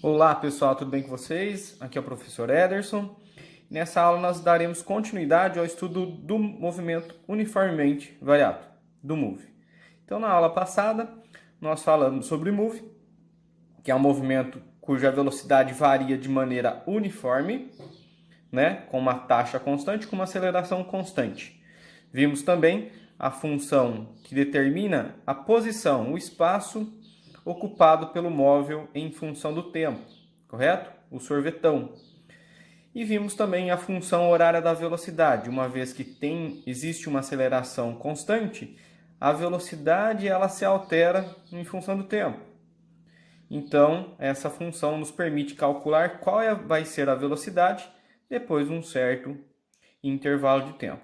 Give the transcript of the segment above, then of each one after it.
Olá pessoal, tudo bem com vocês? Aqui é o professor Ederson. Nessa aula nós daremos continuidade ao estudo do movimento uniformemente variado, do MOVE. Então na aula passada nós falamos sobre o MOVE, que é um movimento cuja velocidade varia de maneira uniforme, com uma taxa constante, com uma aceleração constante. Vimos também a função que determina a posição, o espaço ocupado pelo móvel em função do tempo, correto? O sorvetão. E vimos também a função horária da velocidade. Uma vez que existe uma aceleração constante, a velocidade ela se altera em função do tempo. Então, essa função nos permite calcular vai ser a velocidade depois de um certo intervalo de tempo.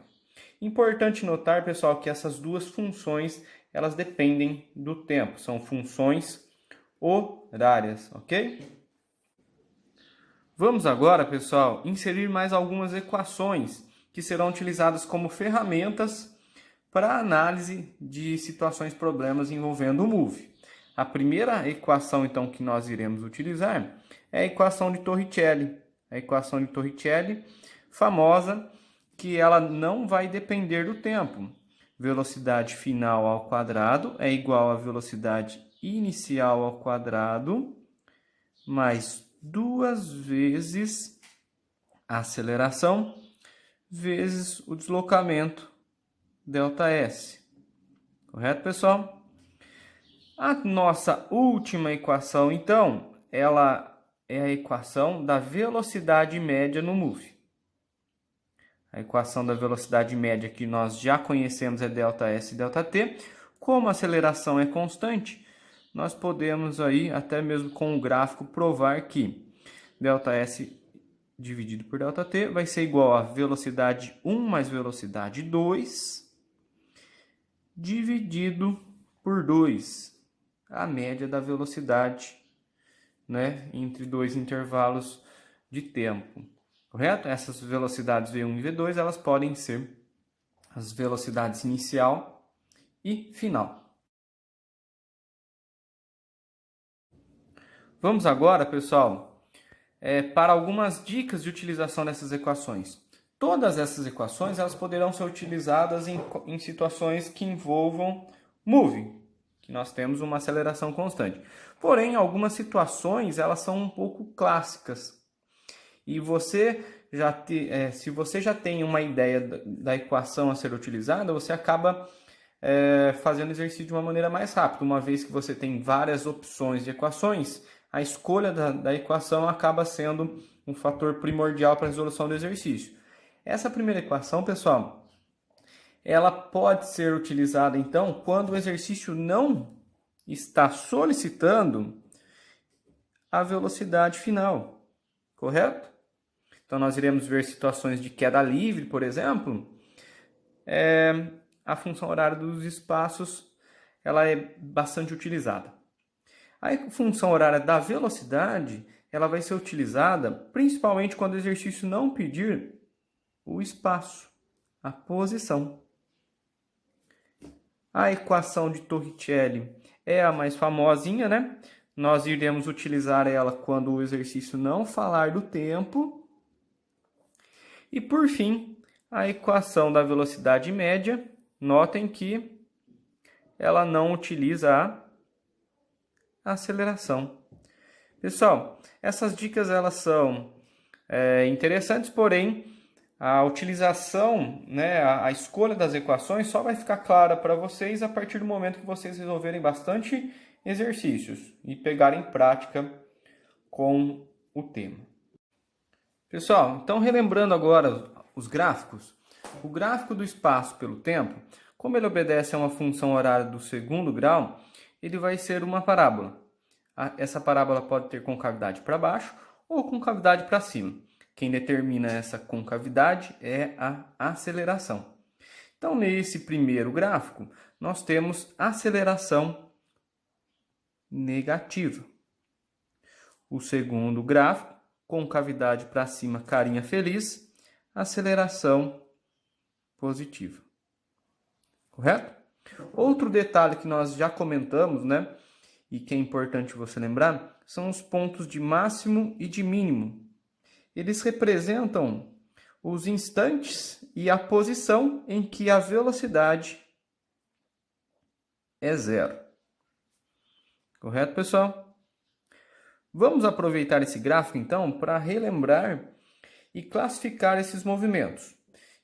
Importante notar, pessoal, que essas duas funções elas dependem do tempo, são funções horárias, ok? Vamos agora, pessoal, inserir mais algumas equações que serão utilizadas como ferramentas para análise de situações, problemas envolvendo o MOVE. A primeira equação, então, que nós iremos utilizar é a equação de Torricelli. A equação de Torricelli, famosa, que ela não vai depender do tempo. Velocidade final ao quadrado é igual a velocidade inicial ao quadrado mais 2 vezes a aceleração vezes o deslocamento ΔS. Correto, pessoal? A nossa última equação, então, ela é a equação da velocidade média no MOVE. A equação da velocidade média que nós já conhecemos é ΔS e ΔT. Como a aceleração é constante, nós podemos aí, até mesmo com o gráfico, provar que ΔS dividido por ΔT vai ser igual a velocidade 1 mais velocidade 2 dividido por 2, a média da velocidade, entre dois intervalos de tempo. Correto? Essas velocidades V1 e V2, elas podem ser as velocidades inicial e final. Vamos agora, pessoal, para algumas dicas de utilização dessas equações. Todas essas equações elas poderão ser utilizadas em situações que envolvam MOVE, que nós temos uma aceleração constante. Porém, algumas situações elas são um pouco clássicas. E se você já tem uma ideia da equação a ser utilizada, você acaba fazendo o exercício de uma maneira mais rápida. Uma vez que você tem várias opções de equações, a escolha da equação acaba sendo um fator primordial para a resolução do exercício. Essa primeira equação, pessoal, ela pode ser utilizada, então, quando o exercício não está solicitando a velocidade final, correto? Então, nós iremos ver situações de queda livre, por exemplo. A função horária dos espaços ela é bastante utilizada. A função horária da velocidade ela vai ser utilizada principalmente quando o exercício não pedir o espaço, a posição. A equação de Torricelli é a mais famosinha, Nós iremos utilizar ela quando o exercício não falar do tempo. E, por fim, a equação da velocidade média. Notem que ela não utiliza a aceleração. Pessoal, essas dicas elas são interessantes, porém, a utilização, a escolha das equações só vai ficar clara para vocês a partir do momento que vocês resolverem bastante exercícios e pegarem prática com o tema. Pessoal, então relembrando agora os gráficos, o gráfico do espaço pelo tempo, como ele obedece a uma função horária do segundo grau, ele vai ser uma parábola. Essa parábola pode ter concavidade para baixo ou concavidade para cima. Quem determina essa concavidade é a aceleração. Então, nesse primeiro gráfico, nós temos aceleração negativa. O segundo gráfico, concavidade para cima, carinha feliz, aceleração positiva. Correto? Outro detalhe que nós já comentamos, e que é importante você lembrar, são os pontos de máximo e de mínimo. Eles representam os instantes e a posição em que a velocidade é zero. Correto, pessoal? Vamos aproveitar esse gráfico, então, para relembrar e classificar esses movimentos.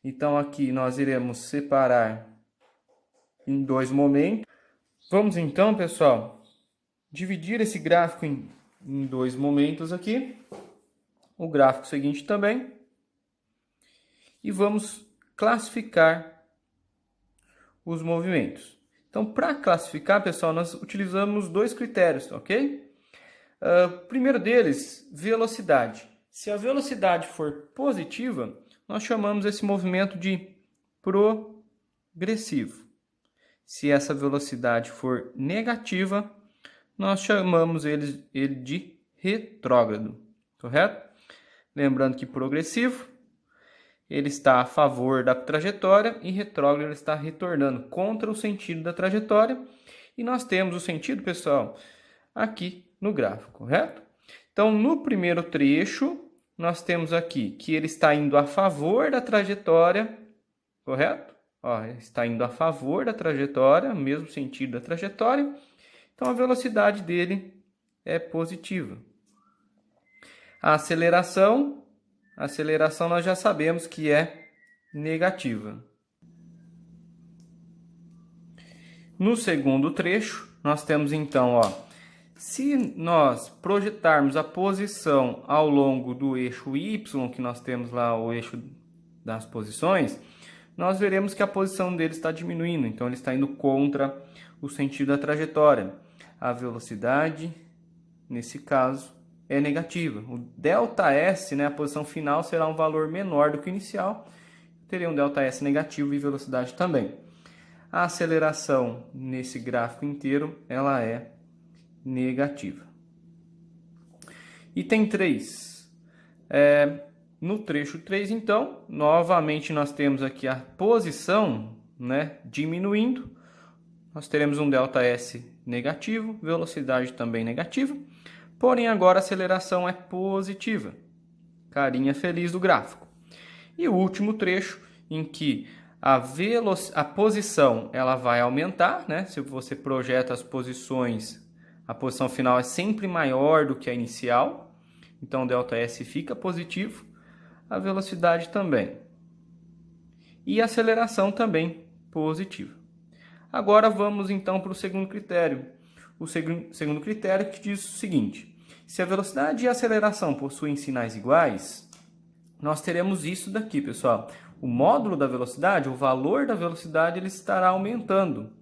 Então, aqui nós iremos separar em dois momentos. Vamos, então, pessoal, dividir esse gráfico em dois momentos aqui. O gráfico seguinte também. E vamos classificar os movimentos. Então, para classificar, pessoal, nós utilizamos dois critérios, ok? O primeiro deles, velocidade. Se a velocidade for positiva, nós chamamos esse movimento de progressivo. Se essa velocidade for negativa, nós chamamos ele de retrógrado, correto? Lembrando que progressivo, ele está a favor da trajetória e retrógrado ele está retornando contra o sentido da trajetória. E nós temos o sentido, pessoal, aqui no gráfico, correto? Então, no primeiro trecho, nós temos aqui que ele está indo a favor da trajetória, correto? Ó, está indo a favor da trajetória, mesmo sentido da trajetória. Então, a velocidade dele é positiva. A aceleração nós já sabemos que é negativa. No segundo trecho, nós temos então, ó, se nós projetarmos a posição ao longo do eixo Y, que nós temos lá o eixo das posições, nós veremos que a posição dele está diminuindo, então ele está indo contra o sentido da trajetória. A velocidade, nesse caso, é negativa. O ΔS, né, a posição final, será um valor menor do que o inicial. Teria um ΔS negativo e velocidade também. A aceleração nesse gráfico inteiro, ela é negativa. Item 3. No trecho 3, então, novamente nós temos aqui a posição, né, diminuindo. Nós teremos um ΔS negativo, velocidade também negativa. Porém, agora a aceleração é positiva. Carinha feliz do gráfico. E o último trecho, em que a posição ela vai aumentar, né? Se você projeta as posições, a posição final é sempre maior do que a inicial. Então, o ΔS fica positivo. A velocidade também. E a aceleração também positiva. Agora, vamos então para o segundo critério. O segundo critério que diz o seguinte: se a velocidade e a aceleração possuem sinais iguais, nós teremos isso daqui, pessoal. O módulo da velocidade, o valor da velocidade, ele estará aumentando.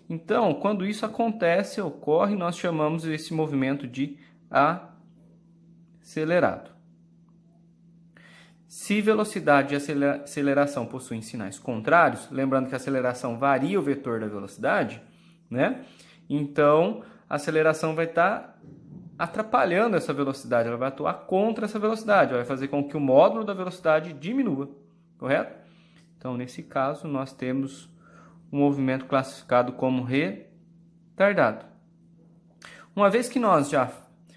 Então, quando isso acontece, ocorre, nós chamamos esse movimento de acelerado. Se velocidade e aceleração possuem sinais contrários, lembrando que a aceleração varia o vetor da velocidade, né? Então, a aceleração vai estar atrapalhando essa velocidade, ela vai atuar contra essa velocidade, vai fazer com que o módulo da velocidade diminua, correto? Então, nesse caso, nós temos um movimento classificado como retardado. Uma vez que nós já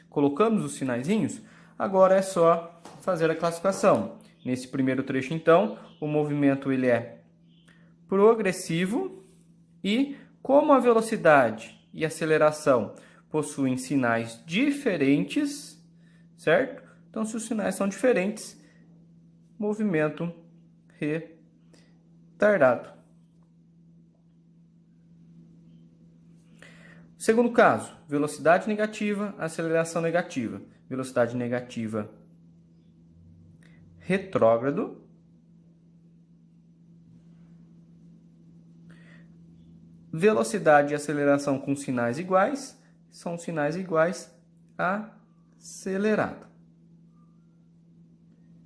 colocamos os sinaizinhos, agora é só fazer a classificação. Nesse primeiro trecho, então, o movimento ele é progressivo e, como a velocidade e a aceleração possuem sinais diferentes, certo? Então, se os sinais são diferentes, movimento retardado. Segundo caso, velocidade negativa, aceleração negativa. Velocidade negativa, retrógrado. Velocidade e aceleração com sinais iguais, são sinais iguais, acelerado.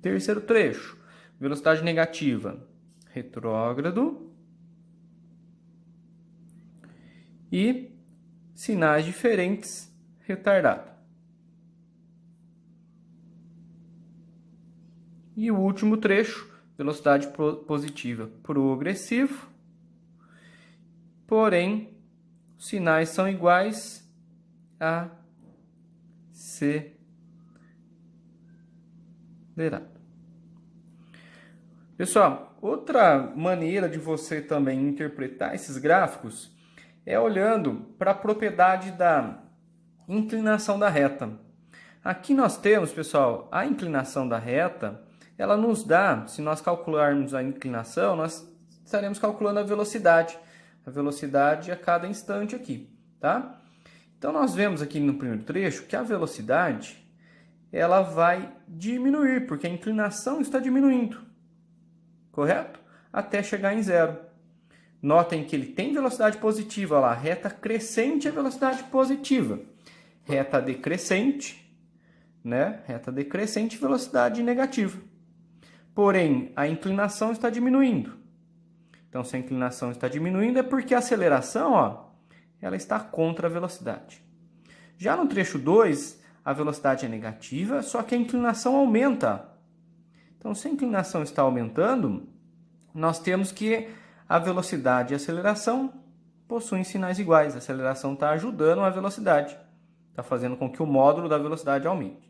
Terceiro trecho, velocidade negativa, retrógrado. E sinais diferentes, retardado. E o último trecho, velocidade positiva, progressivo. Porém, os sinais são iguais, acelerado. Pessoal, outra maneira de você também interpretar esses gráficos é olhando para a propriedade da inclinação da reta. Aqui nós temos, pessoal, a inclinação da reta, ela nos dá, se nós calcularmos a inclinação, nós estaremos calculando a velocidade a cada instante aqui, tá? Então nós vemos aqui no primeiro trecho que a velocidade ela vai diminuir, porque a inclinação está diminuindo, correto? Até chegar em zero. Notem que ele tem velocidade positiva lá, reta crescente é velocidade positiva. Reta decrescente, né? Reta decrescente, velocidade negativa. Porém, a inclinação está diminuindo. Então, se a inclinação está diminuindo, é porque a aceleração, ó, ela está contra a velocidade. Já no trecho 2, a velocidade é negativa, só que a inclinação aumenta. Então, se a inclinação está aumentando, nós temos que a velocidade e a aceleração possuem sinais iguais. A aceleração está ajudando a velocidade. Está fazendo com que o módulo da velocidade aumente.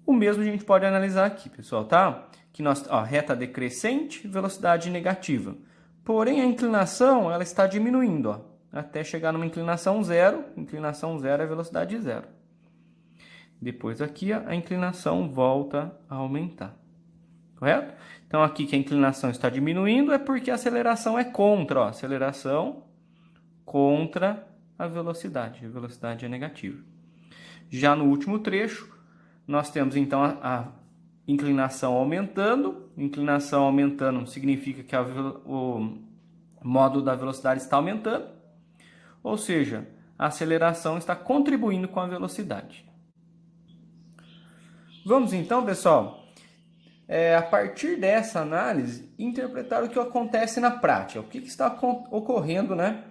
O mesmo a gente pode analisar aqui, pessoal, tá? Que nós, ó, reta decrescente, velocidade negativa. Porém, a inclinação ela está diminuindo, ó, até chegar numa inclinação zero. Inclinação zero é velocidade zero. Depois aqui a inclinação volta a aumentar. Correto? Então aqui que a inclinação está diminuindo é porque a aceleração é contra, ó, aceleração contra a velocidade é negativa. Já no último trecho, nós temos então a inclinação aumentando. Inclinação aumentando significa que o módulo da velocidade está aumentando, ou seja, a aceleração está contribuindo com a velocidade. Vamos então, pessoal, a partir dessa análise, interpretar o que acontece na prática, o que está ocorrendo, né,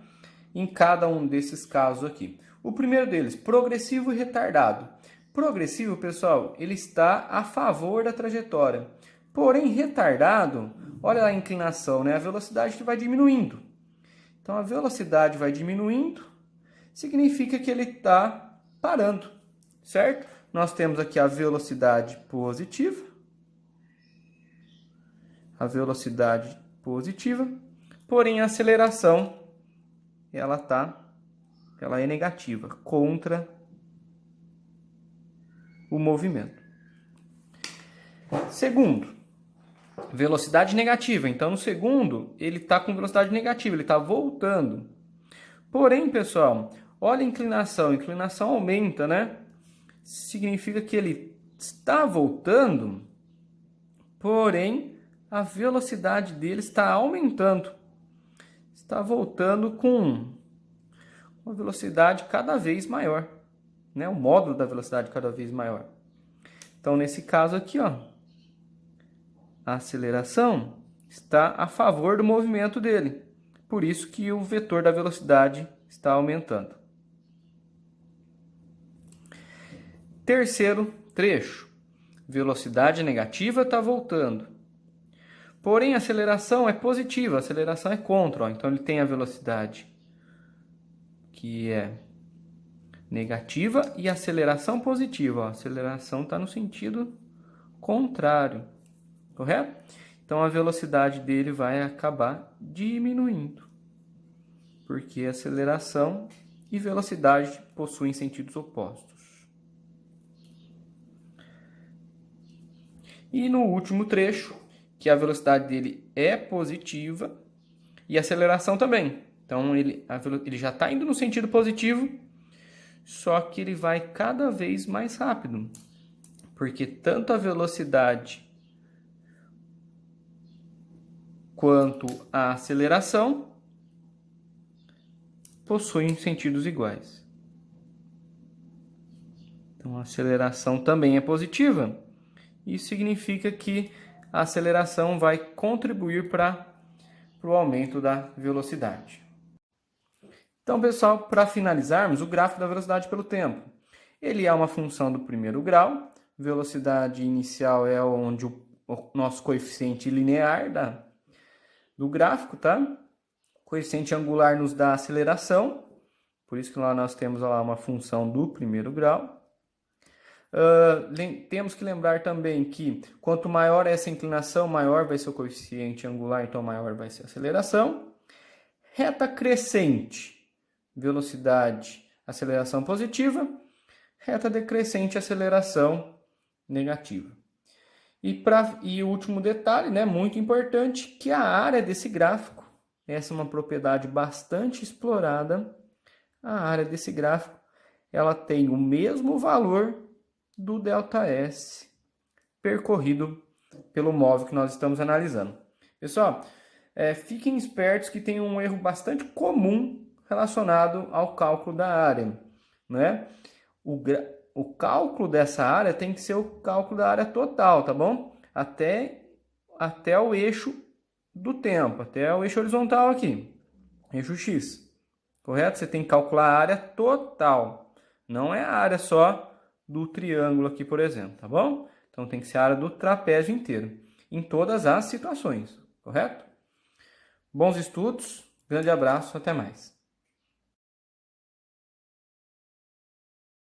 em cada um desses casos aqui. O primeiro deles, progressivo e retardado. Progressivo, pessoal, ele está a favor da trajetória. Porém, retardado, olha lá a inclinação, né? A velocidade que vai diminuindo. Então, a velocidade vai diminuindo, significa que ele está parando, certo? Nós temos aqui a velocidade positiva. A velocidade positiva. Porém, a aceleração, ela é negativa, contra o movimento. Segundo, velocidade negativa. Então, no segundo, ele está com velocidade negativa, ele está voltando. Porém, pessoal, olha a inclinação. A inclinação aumenta, né? Significa que ele está voltando, porém, a velocidade dele está aumentando. Está voltando com uma velocidade cada vez maior, né? O módulo da velocidade cada vez maior. Então, nesse caso aqui, ó, a aceleração está a favor do movimento dele. Por isso que o vetor da velocidade está aumentando. Terceiro trecho. Velocidade negativa está voltando. Porém, a aceleração é positiva, a aceleração é contra. Ó. Então, ele tem a velocidade que é negativa e aceleração positiva. Ó. A aceleração está no sentido contrário, correto? Então, a velocidade dele vai acabar diminuindo, porque aceleração e velocidade possuem sentidos opostos. E no último trecho, que a velocidade dele é positiva e a aceleração também. Então, ele já está indo no sentido positivo, só que ele vai cada vez mais rápido, porque tanto a velocidade quanto a aceleração possuem sentidos iguais. Então, a aceleração também é positiva. Isso significa que a aceleração vai contribuir para o aumento da velocidade. Então, pessoal, para finalizarmos, o gráfico da velocidade pelo tempo. Ele é uma função do primeiro grau. Velocidade inicial é onde o nosso coeficiente linear do gráfico, tá? Coeficiente angular nos dá aceleração. Por isso que lá nós temos lá uma função do primeiro grau. Temos que lembrar também que quanto maior essa inclinação, maior vai ser o coeficiente angular, então maior vai ser a aceleração. Reta crescente, velocidade, aceleração positiva. Reta decrescente, aceleração negativa. E o último detalhe, né, muito importante, que a área desse gráfico, essa é uma propriedade bastante explorada, a área desse gráfico, ela tem o mesmo valor do ΔS percorrido pelo móvel que nós estamos analisando. Pessoal, fiquem espertos que tem um erro bastante comum relacionado ao cálculo da área, né? O cálculo dessa área tem que ser o cálculo da área total, tá bom? Até o eixo do tempo, até o eixo horizontal aqui, eixo X, correto? Você tem que calcular a área total, não é a área só do triângulo aqui, por exemplo, tá bom? Então tem que ser a área do trapézio inteiro, em todas as situações, correto? Bons estudos, grande abraço, até mais.